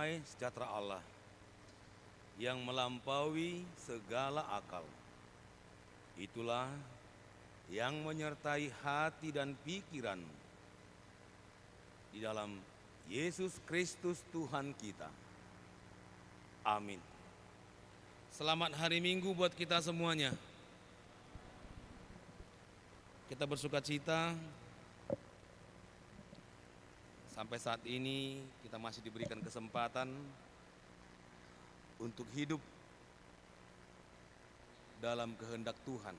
damai sejahtera Allah yang melampaui segala akal. Itulah yang menyertai hati dan pikiran di dalam Yesus Kristus Tuhan kita. Amin. Selamat hari Minggu buat kita semuanya. Kita bersuka cita sampai saat ini kita masih diberikan kesempatan untuk hidup dalam kehendak Tuhan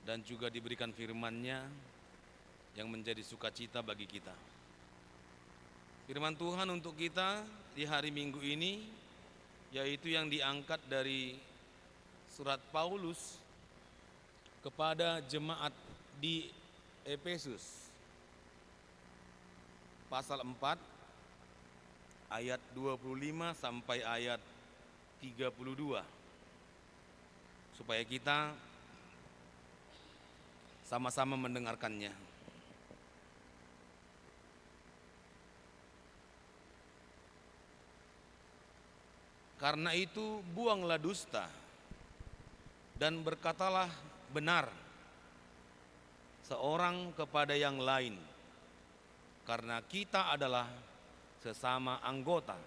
dan juga diberikan firman-Nya yang menjadi sukacita bagi kita. Firman Tuhan untuk kita di hari Minggu ini yaitu yang diangkat dari surat Paulus kepada jemaat di Efesus pasal 4 ayat 25 sampai ayat 32, supaya kita sama-sama mendengarkannya. Karena itu buanglah dusta dan berkatalah benar seorang kepada yang lain, karena kita adalah sesama anggota.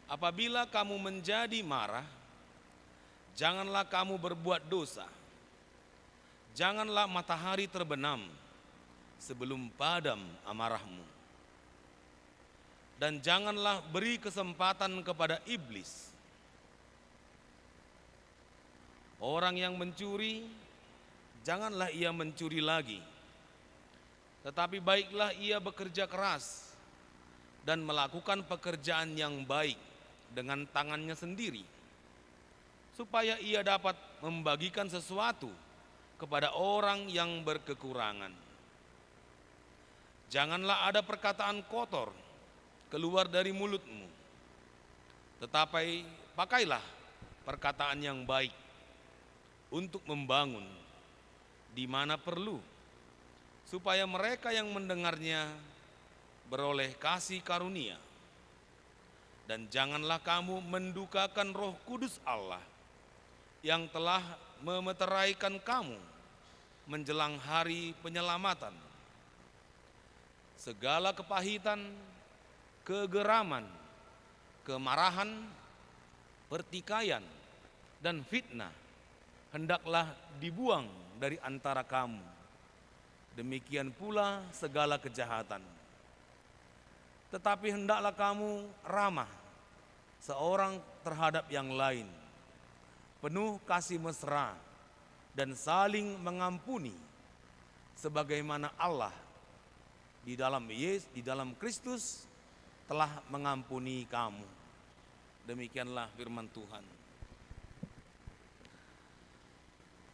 Apabila kamu menjadi marah, janganlah kamu berbuat dosa. Janganlah matahari terbenam sebelum padam amarahmu. Dan janganlah beri kesempatan kepada iblis. Orang yang mencuri, janganlah ia mencuri lagi. Tetapi baiklah ia bekerja keras dan melakukan pekerjaan yang baik dengan tangannya sendiri, supaya ia dapat membagikan sesuatu kepada orang yang berkekurangan. Janganlah ada perkataan kotor keluar dari mulutmu, tetapi pakailah perkataan yang baik untuk membangun di mana perlu, supaya mereka yang mendengarnya beroleh kasih karunia. Dan janganlah kamu mendukakan Roh Kudus Allah yang telah memeteraikan kamu menjelang hari penyelamatan. Segala kepahitan, kegeraman, kemarahan, pertikaian, dan fitnah hendaklah dibuang dari antara kamu. Demikian pula segala kejahatan. Tetapi hendaklah kamu ramah seorang terhadap yang lain, penuh kasih mesra dan saling mengampuni, sebagaimana Allah di dalam Kristus telah mengampuni kamu. Demikianlah firman Tuhan.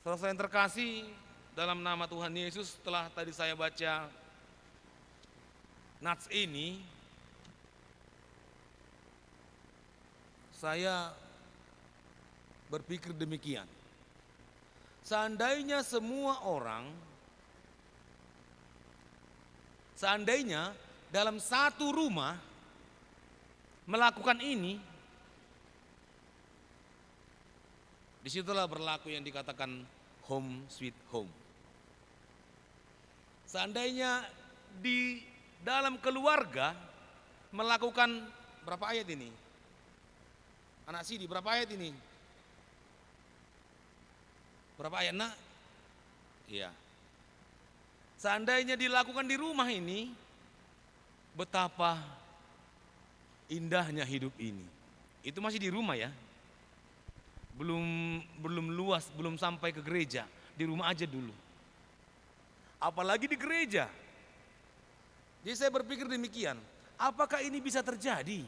Saudara yang terkasih, dalam nama Tuhan Yesus, setelah tadi saya baca nats ini, saya berpikir demikian. Seandainya dalam satu rumah melakukan ini, disitulah berlaku yang dikatakan home sweet home. Seandainya di dalam keluarga melakukan, berapa ayat ini? Anak Sidi, berapa ayat ini? Berapa ayat, nak? Iya. Seandainya dilakukan di rumah ini, betapa indahnya hidup ini. Itu masih di rumah ya. Belum luas, belum sampai ke gereja. Di rumah aja dulu. Apalagi di gereja. Jadi saya berpikir demikian, apakah ini bisa terjadi?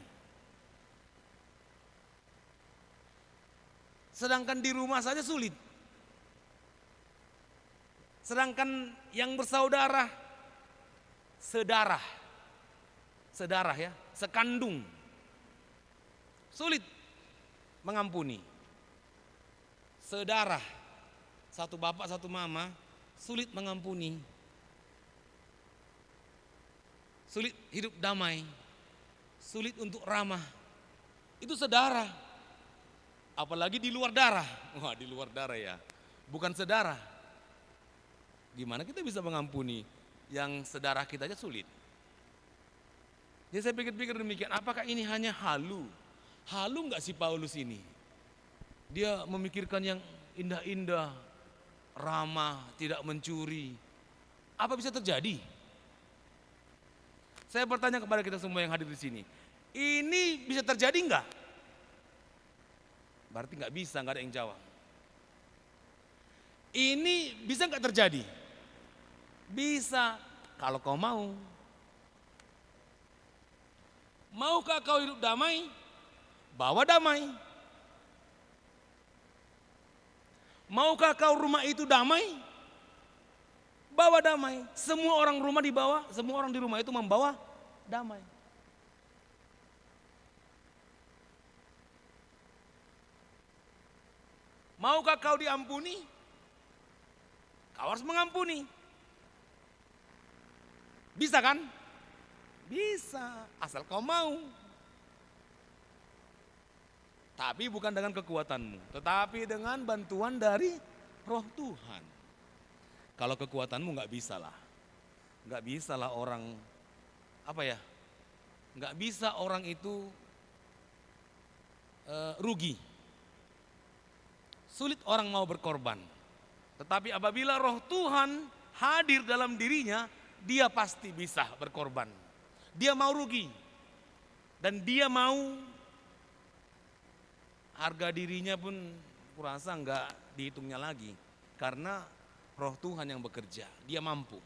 Sedangkan di rumah saja sulit. Sedangkan yang bersaudara, sedarah ya, sekandung, sulit mengampuni. Sedarah, satu bapak satu mama, sulit mengampuni. sulit hidup damai, sulit untuk ramah. Itu saudara. Apalagi di luar darah. Wah, di luar darah ya. Bukan saudara. Gimana kita bisa mengampuni yang saudara kita aja sulit? Jadi saya pikir-pikir demikian, apakah ini hanya halu? Halu enggak si Paulus ini? Dia memikirkan yang indah-indah, ramah, tidak mencuri. Apa bisa terjadi? Saya bertanya kepada kita semua yang hadir di sini. Ini bisa terjadi enggak? Berarti enggak bisa, enggak ada yang jawab. Ini bisa enggak terjadi? Bisa, kalau kau mau. Maukah kau hidup damai? Bawa damai. Maukah kau rumah itu damai? Bawa damai. Semua orang rumah dibawa, semua orang di rumah itu membawa damai. Maukah kau diampuni? Kau harus mengampuni. Bisa kan? Bisa, asal kau mau. Tapi bukan dengan kekuatanmu, tetapi dengan bantuan dari Roh Tuhan. Kalau kekuatanmu nggak bisa lah orang nggak bisa orang itu rugi. Sulit orang mau berkorban, tetapi apabila Roh Tuhan hadir dalam dirinya, dia pasti bisa berkorban. Dia mau rugi dan dia mau harga dirinya pun kurasa enggak dihitungnya lagi karena Roh Tuhan yang bekerja, dia mampu.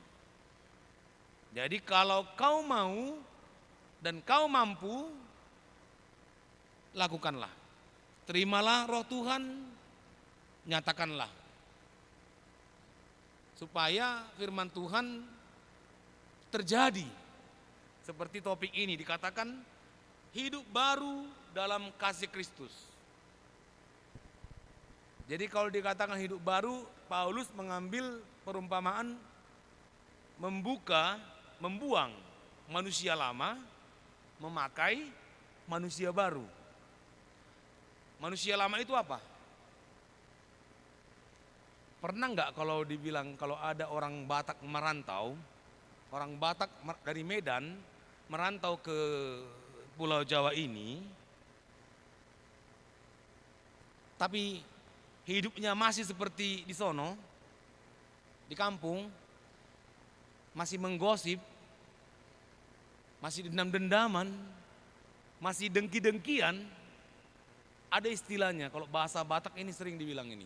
Jadi kalau kau mau dan kau mampu, lakukanlah. Terimalah Roh Tuhan, nyatakanlah. Supaya firman Tuhan terjadi. Seperti topik ini dikatakan hidup baru dalam kasih Kristus. Jadi kalau dikatakan hidup baru, Paulus mengambil perumpamaan membuang manusia lama, memakai manusia baru. Manusia lama itu apa? Pernah enggak kalau dibilang kalau ada orang Batak merantau, orang Batak dari Medan merantau ke Pulau Jawa ini, tapi hidupnya masih seperti di sono, di kampung, masih menggosip, masih dendam-dendaman, masih dengki-dengkian. Ada istilahnya, kalau bahasa Batak ini sering dibilang ini.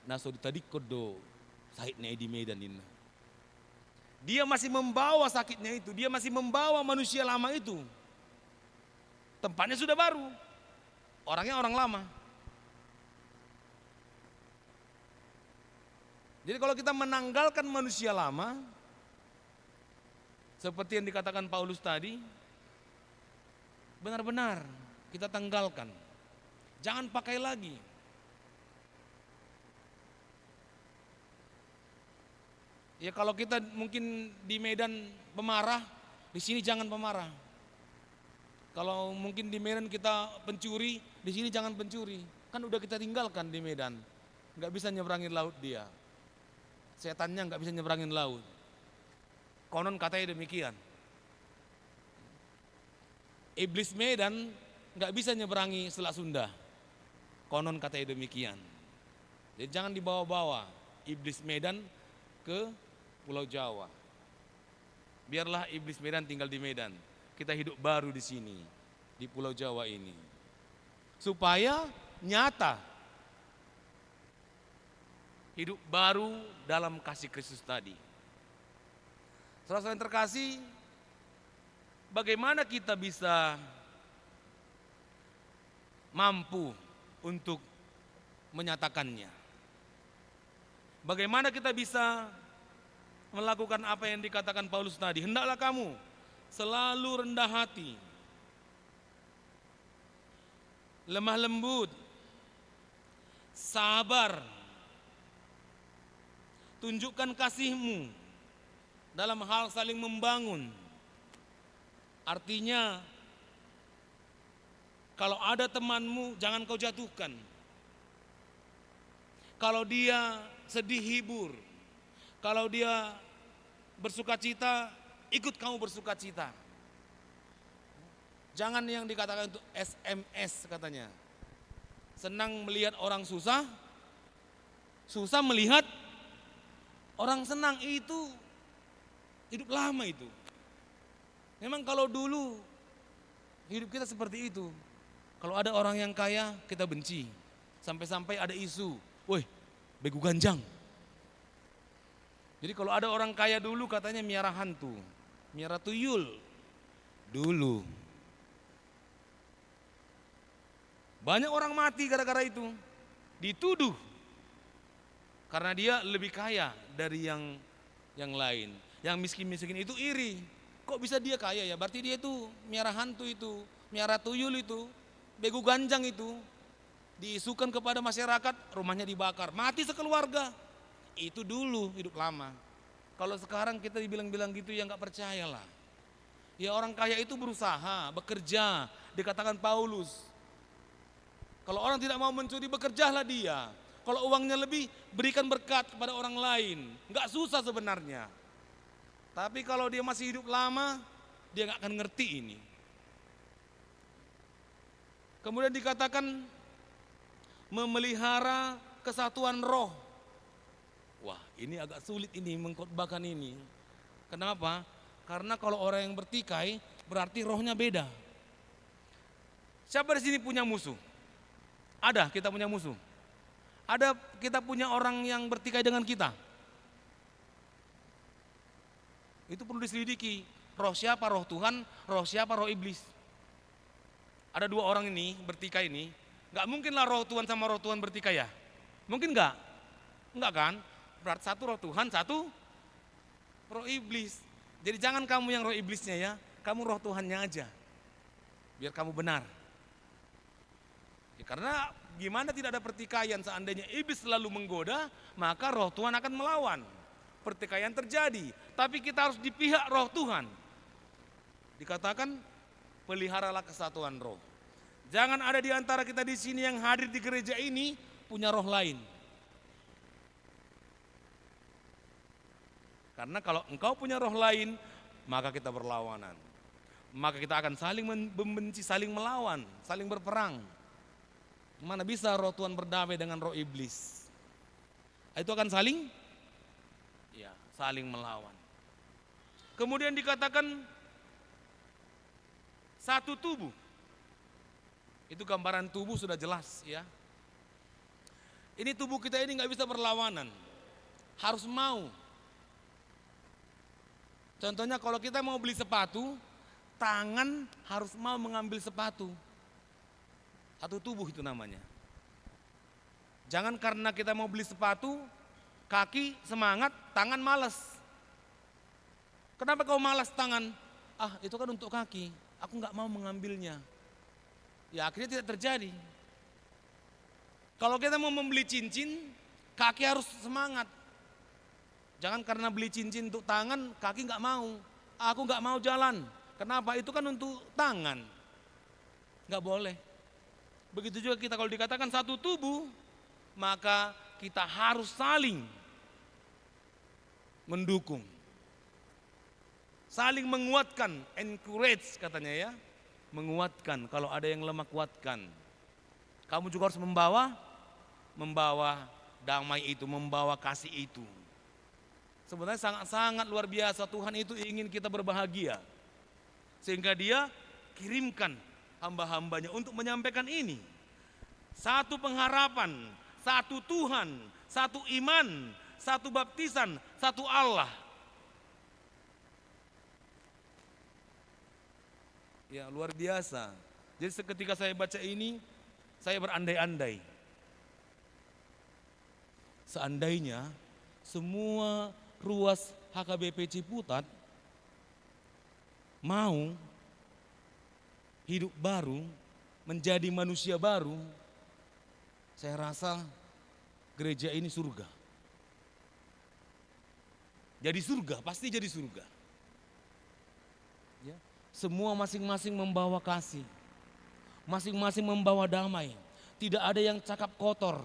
Naso tadi kodo sahitnya di Medan ini. Dia masih membawa sakitnya itu, dia masih membawa manusia lama itu. Tempatnya sudah baru, orangnya orang lama. Jadi kalau kita menanggalkan manusia lama, seperti yang dikatakan Paulus tadi, benar-benar kita tanggalkan. Jangan pakai lagi. Ya kalau kita mungkin di Medan pemarah, di sini jangan pemarah. Kalau mungkin di Medan kita pencuri, di sini jangan pencuri. Kan udah kita tinggalkan di Medan. Nggak bisa nyebrangin laut dia. Setannya nggak bisa nyebrangin laut. Konon katanya demikian. Iblis Medan nggak bisa nyeberangi Selat Sunda. Konon katanya demikian. Jadi jangan dibawa-bawa iblis Medan ke Pulau Jawa. Biarlah iblis Medan tinggal di Medan. Kita hidup baru di sini, di Pulau Jawa ini. Supaya nyata hidup baru dalam kasih Kristus tadi. Saudara-saudara yang terkasih, bagaimana kita bisa mampu untuk menyatakannya? Bagaimana kita bisa melakukan apa yang dikatakan Paulus tadi? Hendaklah kamu selalu rendah hati, lemah lembut, sabar, tunjukkan kasihmu dalam hal saling membangun. Artinya kalau ada temanmu jangan kau jatuhkan. Kalau dia sedih hibur. Kalau dia bersuka cita, ikut kamu bersuka cita. Jangan yang dikatakan untuk SMS katanya. Senang melihat orang susah, susah melihat orang senang. Itu hidup lama itu. Memang kalau dulu hidup kita seperti itu. Kalau ada orang yang kaya kita benci. Sampai-sampai ada isu, woi begu ganjang. Jadi kalau ada orang kaya dulu katanya miara hantu, miara tuyul. Dulu. Banyak orang mati gara-gara itu. Dituduh. Karena dia lebih kaya dari yang lain. Yang miskin-miskin itu iri. Kok bisa dia kaya ya? Berarti dia itu miara hantu itu, miara tuyul itu, begu ganjang itu. Diisukan kepada masyarakat, rumahnya dibakar, mati sekeluarga. Itu dulu hidup lama. Kalau sekarang kita dibilang-bilang gitu ya nggak percayalah. Ya orang kaya itu berusaha, bekerja, dikatakan Paulus. Kalau orang tidak mau mencuri, bekerjalah dia. Kalau uangnya lebih, berikan berkat kepada orang lain. Nggak susah sebenarnya. Tapi kalau dia masih hidup lama, dia nggak akan ngerti ini. Kemudian dikatakan memelihara kesatuan roh. Wah, ini agak sulit ini mengkhotbahkan ini. Kenapa? Karena kalau orang yang bertikai berarti rohnya beda. Siapa di sini punya musuh? Ada, kita punya musuh. Ada kita punya orang yang bertikai dengan kita. Itu perlu diselidiki. Roh siapa? Roh Tuhan, roh siapa? Roh iblis. Ada dua orang ini bertikai ini. Gak mungkinlah roh Tuhan sama roh Tuhan bertikai ya? Mungkin gak? Enggak kan? Berarti satu roh Tuhan, satu roh iblis. Jadi jangan kamu yang roh iblisnya ya, kamu roh Tuhannya aja. Biar kamu benar. Ya, karena gimana tidak ada pertikaian, seandainya iblis selalu menggoda, maka roh Tuhan akan melawan. Pertikaian terjadi, tapi kita harus di pihak roh Tuhan. Dikatakan peliharalah kesatuan roh. Jangan ada di antara kita di sini yang hadir di gereja ini punya roh lain. Karena kalau engkau punya roh lain, maka kita berlawanan. Maka kita akan saling membenci, saling melawan, saling berperang. Mana bisa roh Tuhan berdamai dengan roh iblis? Itu akan saling melawan. Kemudian dikatakan satu tubuh. Itu gambaran tubuh sudah jelas ya. Ini tubuh kita ini nggak bisa berlawanan. Harus mau. Contohnya kalau kita mau beli sepatu, tangan harus mau mengambil sepatu. Satu tubuh itu namanya. Jangan karena kita mau beli sepatu, kaki semangat, tangan malas. Kenapa kau malas tangan? Ah, itu kan untuk kaki, aku nggak mau mengambilnya. Ya akhirnya tidak terjadi. Kalau kita mau membeli cincin, kaki harus semangat. Jangan karena beli cincin untuk tangan, kaki nggak mau. Aku nggak mau jalan. Kenapa? Itu kan untuk tangan. Nggak boleh. Begitu juga kita kalau dikatakan satu tubuh, maka kita harus saling mendukung. Saling menguatkan, encourage katanya ya. Menguatkan, kalau ada yang lemah kuatkan. Kamu juga harus membawa damai itu, membawa kasih itu. Sebenarnya sangat-sangat luar biasa, Tuhan itu ingin kita berbahagia. Sehingga dia kirimkan hamba-hambanya untuk menyampaikan ini. Satu pengharapan, satu Tuhan, satu iman, satu baptisan, satu Allah. Ya luar biasa. Jadi seketika saya baca ini, saya berandai-andai. Seandainya semua ruas HKBP Ciputat mau hidup baru, menjadi manusia baru, saya rasa gereja ini surga. Jadi surga, pasti jadi surga. Ya. Semua masing-masing membawa kasih, masing-masing membawa damai. Tidak ada yang cakap kotor.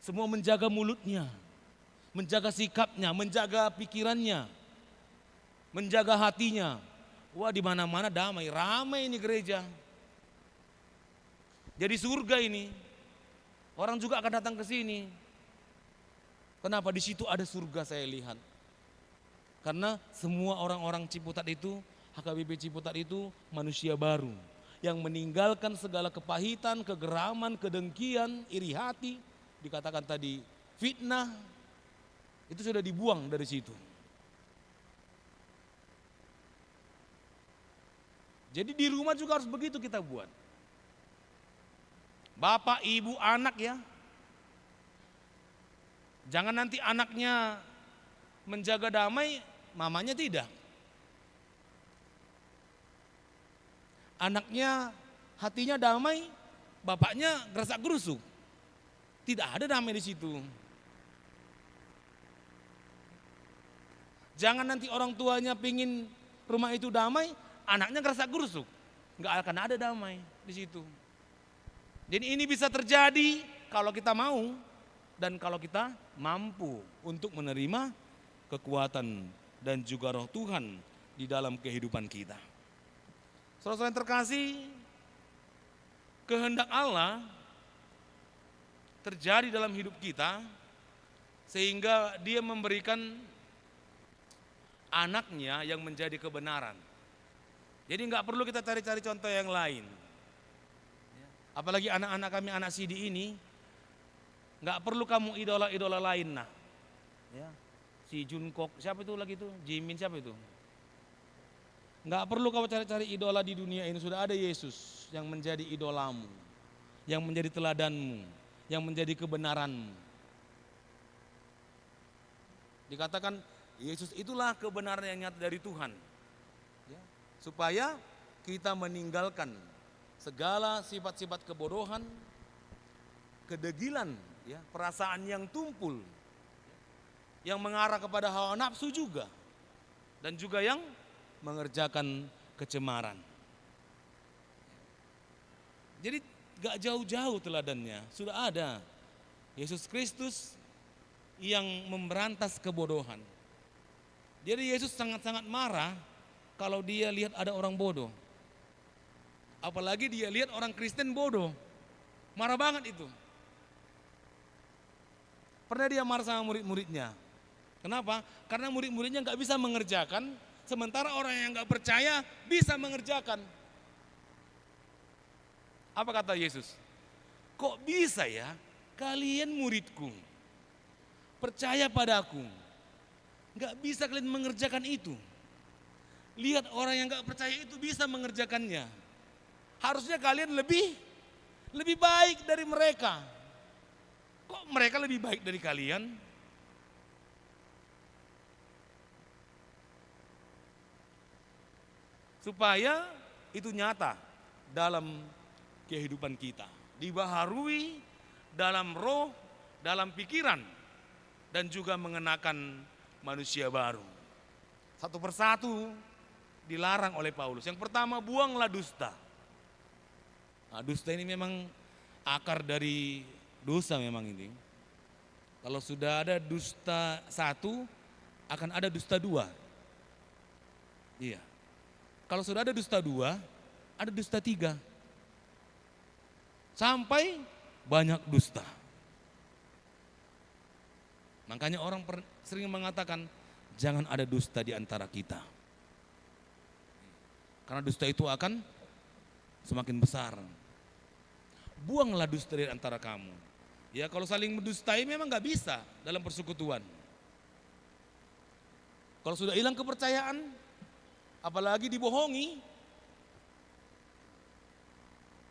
Semua menjaga mulutnya, menjaga sikapnya, menjaga pikirannya, menjaga hatinya. Wah, di mana-mana damai, ramai ini gereja. Jadi surga ini. Orang juga akan datang ke sini. Kenapa? Di situ ada surga saya lihat. Karena semua orang-orang Ciputat itu, HKBP Ciputat itu manusia baru. Yang meninggalkan segala kepahitan, kegeraman, kedengkian, iri hati. Dikatakan tadi fitnah, itu sudah dibuang dari situ. Jadi di rumah juga harus begitu kita buat. Bapak, ibu, anak ya. Jangan nanti anaknya menjaga damai, mamanya tidak. Anaknya hatinya damai, bapaknya gerasak gerusuk. Tidak ada damai di situ. Jangan nanti orang tuanya pingin rumah itu damai, anaknya gerasak gerusuk. Enggak akan ada damai di situ. Jadi ini bisa terjadi kalau kita mau dan kalau kita mampu untuk menerima kekuatan dan juga roh Tuhan di dalam kehidupan kita. Saudara-saudara yang terkasih, kehendak Allah terjadi dalam hidup kita sehingga Dia memberikan anaknya yang menjadi kebenaran. Jadi nggak perlu kita cari-cari contoh yang lain. Apalagi anak-anak kami, anak Sidi ini, nggak perlu kamu idola-idola lain nah. Ya. Si Jungkook, siapa itu lagi itu? Jimin siapa itu? Nggak perlu kamu cari-cari idola di dunia ini, sudah ada Yesus yang menjadi idolamu, yang menjadi teladanmu, yang menjadi kebenaranmu. Dikatakan Yesus itulah kebenaran yang nyata dari Tuhan. Ya. Supaya kita meninggalkan segala sifat-sifat kebodohan, kedegilan, ya, perasaan yang tumpul, yang mengarah kepada hawa nafsu juga, dan juga yang mengerjakan kecemaran. Jadi gak jauh-jauh teladannya, sudah ada Yesus Kristus yang memberantas kebodohan. Jadi Yesus sangat-sangat marah kalau dia lihat ada orang bodoh. Apalagi dia lihat orang Kristen bodoh. Marah banget itu. Pernah dia marah sama murid-muridnya. Kenapa? Karena murid-muridnya gak bisa mengerjakan, sementara orang yang gak percaya bisa mengerjakan. Apa kata Yesus? Kok bisa ya kalian muridku, percaya padaku, gak bisa kalian mengerjakan itu. Lihat orang yang gak percaya itu bisa mengerjakannya. Harusnya kalian lebih baik dari mereka. Kok mereka lebih baik dari kalian? Supaya itu nyata dalam kehidupan kita. Dibaharui dalam roh, dalam pikiran, dan juga mengenakan manusia baru. Satu persatu dilarang oleh Paulus. Yang pertama, buanglah dusta. Nah, dusta ini memang akar dari dosa memang ini. Kalau sudah ada dusta satu, akan ada dusta dua. Iya. Kalau sudah ada dusta dua, ada dusta tiga. Sampai banyak dusta. Makanya orang sering mengatakan, jangan ada dusta di antara kita. Karena dusta itu akan semakin besar. Buanglah dusta dari antara kamu. Ya, kalau saling mendustai memang gak bisa dalam persekutuan. Kalau sudah hilang kepercayaan, apalagi dibohongi.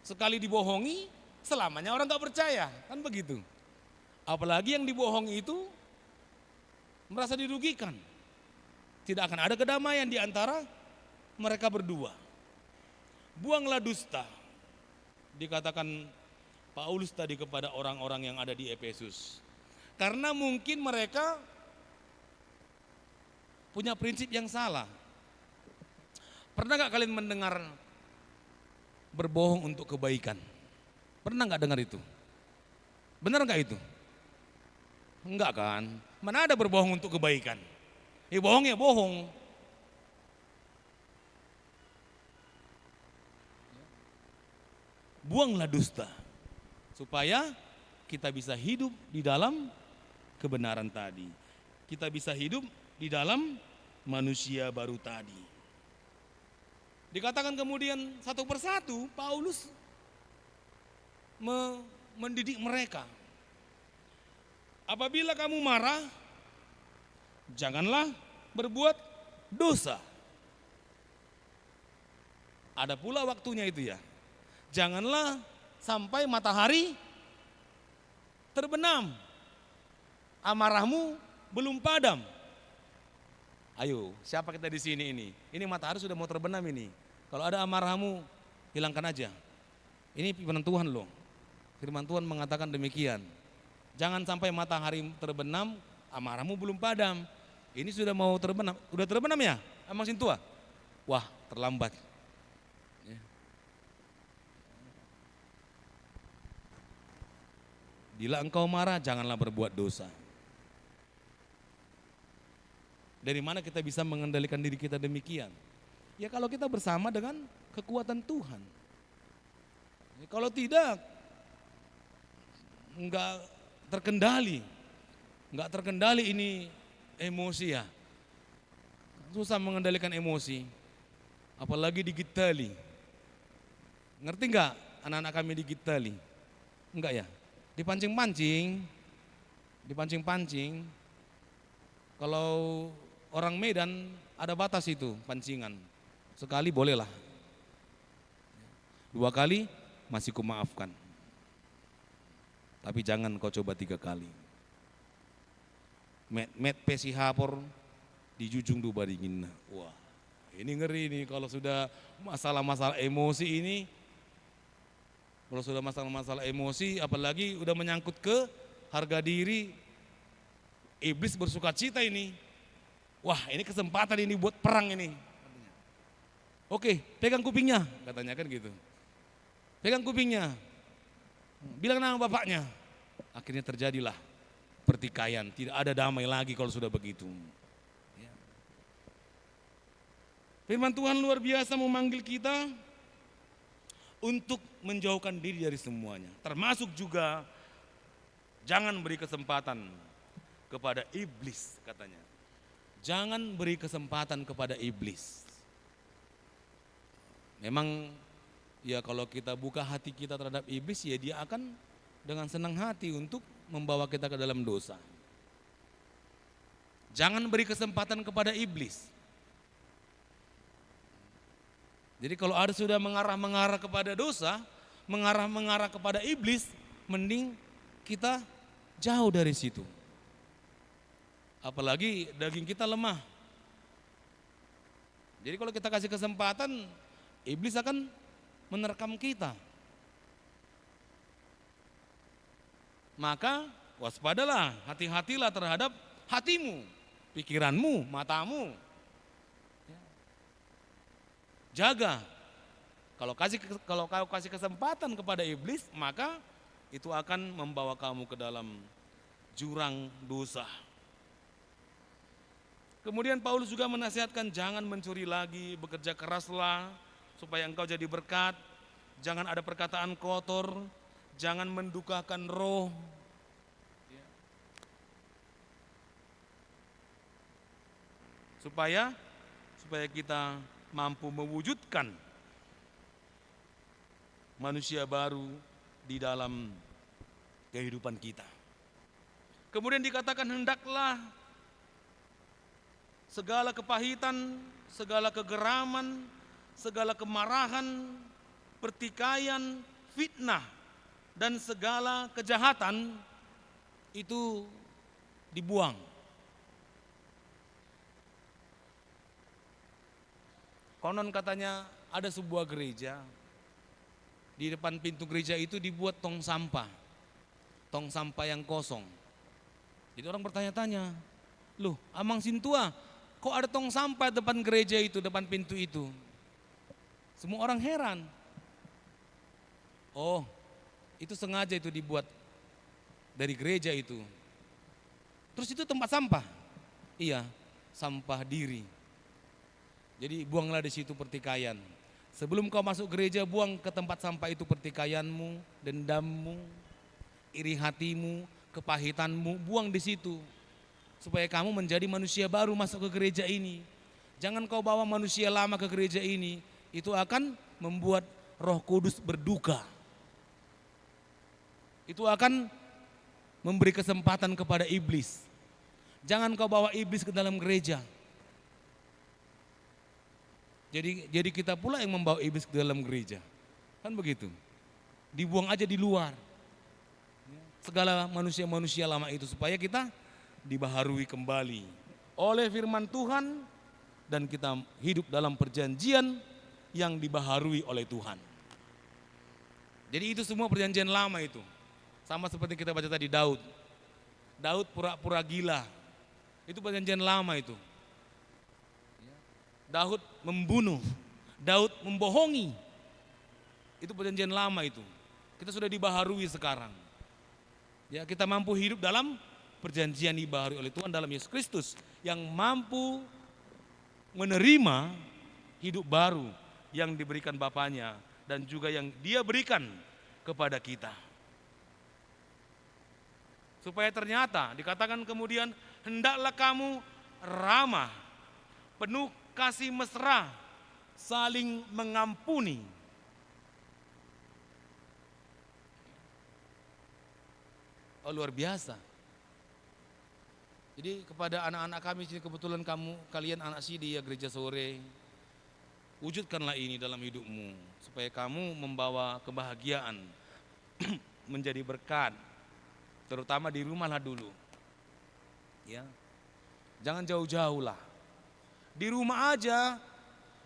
Sekali dibohongi, selamanya orang gak percaya, kan begitu. Apalagi yang dibohongi itu merasa dirugikan. Tidak akan ada kedamaian di antara mereka berdua. Buanglah dusta. Dikatakan Paulus tadi kepada orang-orang yang ada di Efesus. Karena mungkin mereka punya prinsip yang salah. Pernah gak kalian mendengar berbohong untuk kebaikan? Pernah gak dengar itu? Benar gak itu? Enggak kan? Mana ada berbohong untuk kebaikan? Bohong ya bohong. Buanglah dusta supaya kita bisa hidup di dalam kebenaran tadi. Kita bisa hidup di dalam manusia baru tadi. Dikatakan kemudian satu persatu Paulus mendidik mereka. Apabila kamu marah, janganlah berbuat dosa. Ada pula waktunya itu ya. Janganlah sampai matahari terbenam. Amarahmu belum padam. Ayo, siapa kita di sini ini? Ini matahari sudah mau terbenam ini. Kalau ada amarahmu, hilangkan aja. Ini firman Tuhan loh. Firman Tuhan mengatakan demikian. Jangan sampai matahari terbenam, amarahmu belum padam. Ini sudah mau terbenam. Udah terbenam ya? Amang Sintua? Wah, terlambat. Bila engkau marah, janganlah berbuat dosa. Dari mana kita bisa mengendalikan diri kita demikian? Ya kalau kita bersama dengan kekuatan Tuhan. Kalau tidak, enggak terkendali ini emosi ya. Susah mengendalikan emosi, apalagi di Gitali. Ngerti enggak anak-anak kami di Gitali? Enggak ya? Dipancing-pancing. Kalau orang Medan ada batas itu pancingan. Sekali bolehlah. 2 kali masih kumaafkan. Tapi jangan kau coba 3 kali. Met pesi hapor di jujung duba dingin. Wah, ini ngeri nih kalau sudah masalah-masalah emosi ini. Kalau sudah masalah-masalah emosi, apalagi udah menyangkut ke harga diri, iblis bersuka cita ini. Wah, ini kesempatan ini buat perang ini. Oke, pegang kupingnya, katanya kan gitu. Pegang kupingnya, bilang nama bapaknya. Akhirnya terjadilah pertikaian, tidak ada damai lagi kalau sudah begitu. Firman Tuhan luar biasa memanggil kita untuk menjauhkan diri dari semuanya. Termasuk juga jangan beri kesempatan kepada iblis katanya. Jangan beri kesempatan kepada iblis. Memang ya kalau kita buka hati kita terhadap iblis ya dia akan dengan senang hati untuk membawa kita ke dalam dosa. Jangan beri kesempatan kepada iblis. Jadi kalau ada sudah mengarah-mengarah kepada dosa, mengarah-mengarah kepada iblis, mending kita jauh dari situ. Apalagi daging kita lemah. Jadi kalau kita kasih kesempatan, iblis akan menerkam kita. Maka waspadalah, hati-hatilah terhadap hatimu, pikiranmu, matamu. Jaga. Kalau kau kasih kesempatan kepada iblis, maka itu akan membawa kamu ke dalam jurang dosa. Kemudian Paulus juga menasihatkan jangan mencuri lagi, bekerja keraslah supaya engkau jadi berkat. Jangan ada perkataan kotor, jangan mendukakan roh. Supaya kita mampu mewujudkan manusia baru di dalam kehidupan kita. Kemudian dikatakan hendaklah segala kepahitan, segala kegeraman, segala kemarahan, pertikaian, fitnah, dan segala kejahatan itu dibuang. Konon katanya ada sebuah gereja, di depan pintu gereja itu dibuat tong sampah yang kosong. Jadi orang bertanya-tanya, loh Amang Sintua, kok ada tong sampah depan gereja itu, depan pintu itu. Semua orang heran. Oh, itu sengaja itu dibuat dari gereja itu. Terus itu tempat sampah? Iya, sampah diri. Jadi buanglah di situ pertikaian. Sebelum kau masuk gereja, buang ke tempat sampah itu pertikaianmu, dendammu, iri hatimu, kepahitanmu, buang di situ. Supaya kamu menjadi manusia baru masuk ke gereja ini. Jangan kau bawa manusia lama ke gereja ini, itu akan membuat Roh Kudus berduka. Itu akan memberi kesempatan kepada iblis. Jangan kau bawa iblis ke dalam gereja. Jadi kita pula yang membawa iblis ke dalam gereja. Kan begitu. Dibuang aja di luar. Segala manusia-manusia lama itu supaya kita dibaharui kembali oleh firman Tuhan dan kita hidup dalam perjanjian yang dibaharui oleh Tuhan. Jadi itu semua perjanjian lama itu. Sama seperti kita baca tadi Daud. Daud pura-pura gila. Itu perjanjian lama itu. Daud membunuh, Daud membohongi. Itu perjanjian lama itu. Kita sudah dibaharui sekarang. Ya, kita mampu hidup dalam perjanjian dibaharui oleh Tuhan dalam Yesus Kristus yang mampu menerima hidup baru yang diberikan Bapanya dan juga yang Dia berikan kepada kita. Supaya ternyata dikatakan kemudian, hendaklah kamu ramah, penuh kasih mesra, saling mengampuni. Oh, luar biasa. Jadi kepada anak-anak kami sini, kebetulan kalian anak sidi ya gereja sore, wujudkanlah ini dalam hidupmu supaya kamu membawa kebahagiaan, menjadi berkat, terutama di rumah lah dulu. Ya, jangan jauh-jauh lah. Di rumah aja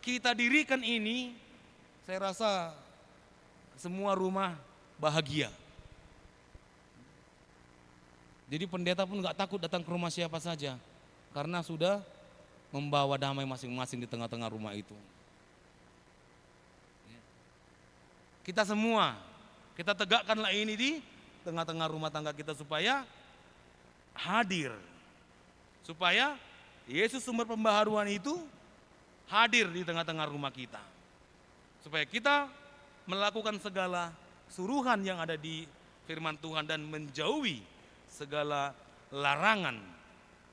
kita dirikan ini, saya rasa semua rumah bahagia. Jadi pendeta pun gak takut datang ke rumah siapa saja, karena sudah membawa damai masing-masing di tengah-tengah rumah itu. Kita semua, kita tegakkanlah ini di tengah-tengah rumah tangga kita supaya hadir. Supaya Yesus sumber pembaharuan itu hadir di tengah-tengah rumah kita. Supaya kita melakukan segala suruhan yang ada di firman Tuhan dan menjauhi segala larangan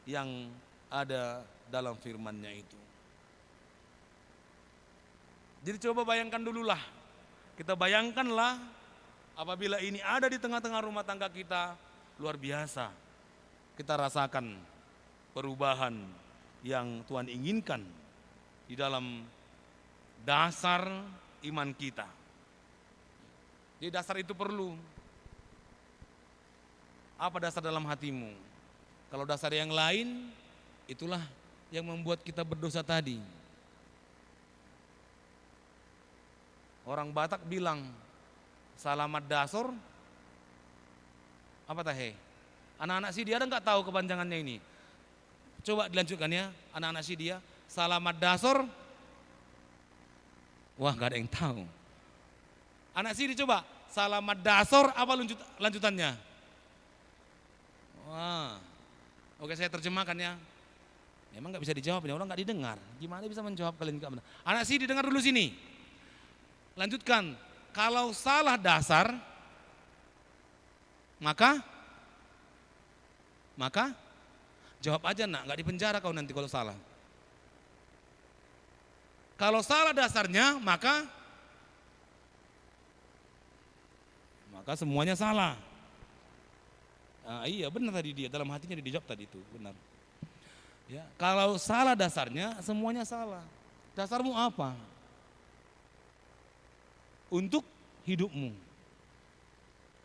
yang ada dalam firman-Nya itu. Jadi coba bayangkan dululah, kita bayangkanlah apabila ini ada di tengah-tengah rumah tangga kita, luar biasa. Kita rasakan perubahan yang Tuhan inginkan di dalam dasar iman kita. Jadi dasar itu perlu. Apa dasar dalam hatimu? Kalau dasar yang lain, itulah yang membuat kita berdosa tadi. Orang Batak bilang, salamat dasor, apa tahe? Anak-anak si dia ada nggak tahu kepanjangannya ini? Coba dilanjutkan ya, anak-anak si dia, salamat dasor. Wah, nggak ada yang tahu. Anak si coba, salamat dasor apa lanjutannya? Wah, oke saya terjemahkan ya. Memang nggak bisa dijawab, orang nggak didengar. Gimana bisa menjawab kalian nggak benar? Anak si didengar dulu sini. Lanjutkan. Kalau salah dasar, maka jawab aja nak, nggak dipenjara kau nanti kalau salah. Kalau salah dasarnya, maka semuanya salah. Nah, iya benar tadi dia, dalam hatinya dia dijawab tadi itu, benar. Ya, kalau salah dasarnya, semuanya salah. Dasarmu apa? Untuk hidupmu.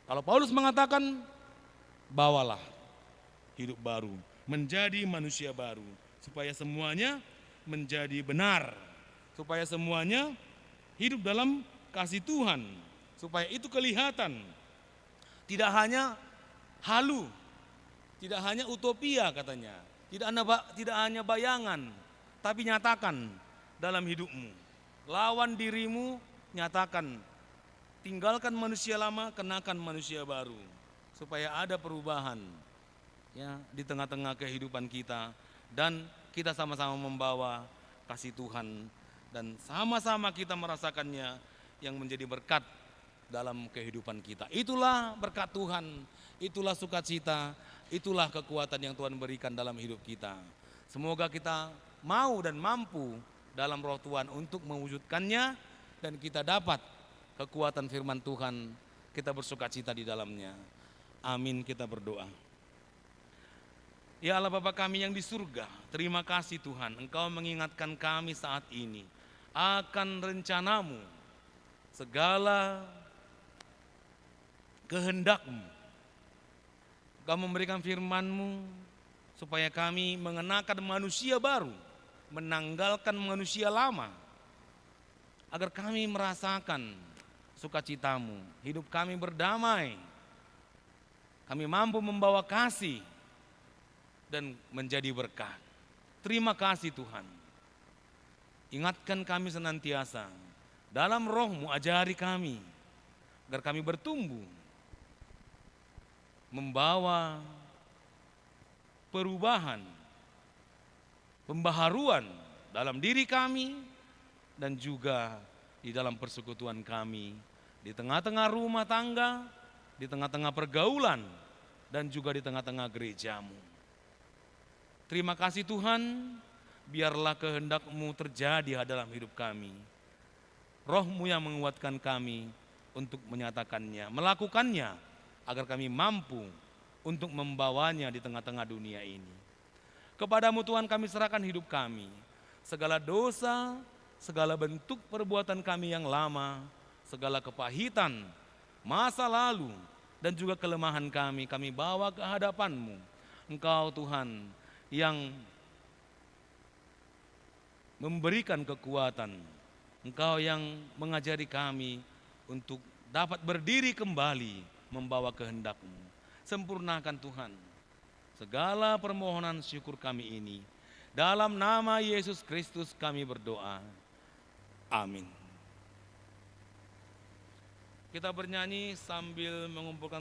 Kalau Paulus mengatakan, bawalah hidup baru, menjadi manusia baru, supaya semuanya menjadi benar, supaya semuanya hidup dalam kasih Tuhan, supaya itu kelihatan, tidak hanya halu, tidak hanya utopia katanya, tidak hanya bayangan, tapi nyatakan dalam hidupmu. Lawan dirimu, nyatakan. Tinggalkan manusia lama, kenakan manusia baru. Supaya ada perubahan ya di tengah-tengah kehidupan kita, dan kita sama-sama membawa kasih Tuhan, dan sama-sama kita merasakannya yang menjadi berkat dalam kehidupan kita. Itulah berkat Tuhan, itulah sukacita, itulah kekuatan yang Tuhan berikan dalam hidup kita. Semoga kita mau dan mampu dalam roh Tuhan untuk mewujudkannya, dan kita dapat kekuatan firman Tuhan, kita bersukacita di dalamnya. Amin, kita berdoa. Ya Allah Bapa kami yang di surga, terima kasih Tuhan, Engkau mengingatkan kami saat ini akan rencanamu, segala kehendak-Mu. Engkau memberikan firman-Mu supaya kami mengenakan manusia baru, menanggalkan manusia lama, agar kami merasakan sukacita-Mu, hidup kami berdamai, kami mampu membawa kasih dan menjadi berkat. Terima kasih Tuhan. Ingatkan kami senantiasa, dalam roh-Mu ajari kami, agar kami bertumbuh, membawa perubahan, pembaharuan dalam diri kami, dan juga di dalam persekutuan kami, di tengah-tengah rumah tangga, di tengah-tengah pergaulan, dan juga di tengah-tengah gereja-Mu. Terima kasih Tuhan, biarlah kehendak-Mu terjadi dalam hidup kami. Roh-Mu yang menguatkan kami untuk menyatakannya, melakukannya, agar kami mampu untuk membawanya di tengah-tengah dunia ini. Kepadamu Tuhan kami serahkan hidup kami, segala dosa, segala bentuk perbuatan kami yang lama, segala kepahitan, masa lalu, dan juga kelemahan kami bawa ke hadapan-Mu. Engkau Tuhan yang memberikan kekuatan, Engkau yang mengajari kami untuk dapat berdiri kembali membawa kehendak-Mu. Sempurnakan Tuhan segala permohonan syukur kami ini. Dalam nama Yesus Kristus kami berdoa. Amin. Kita bernyanyi sambil mengumpulkan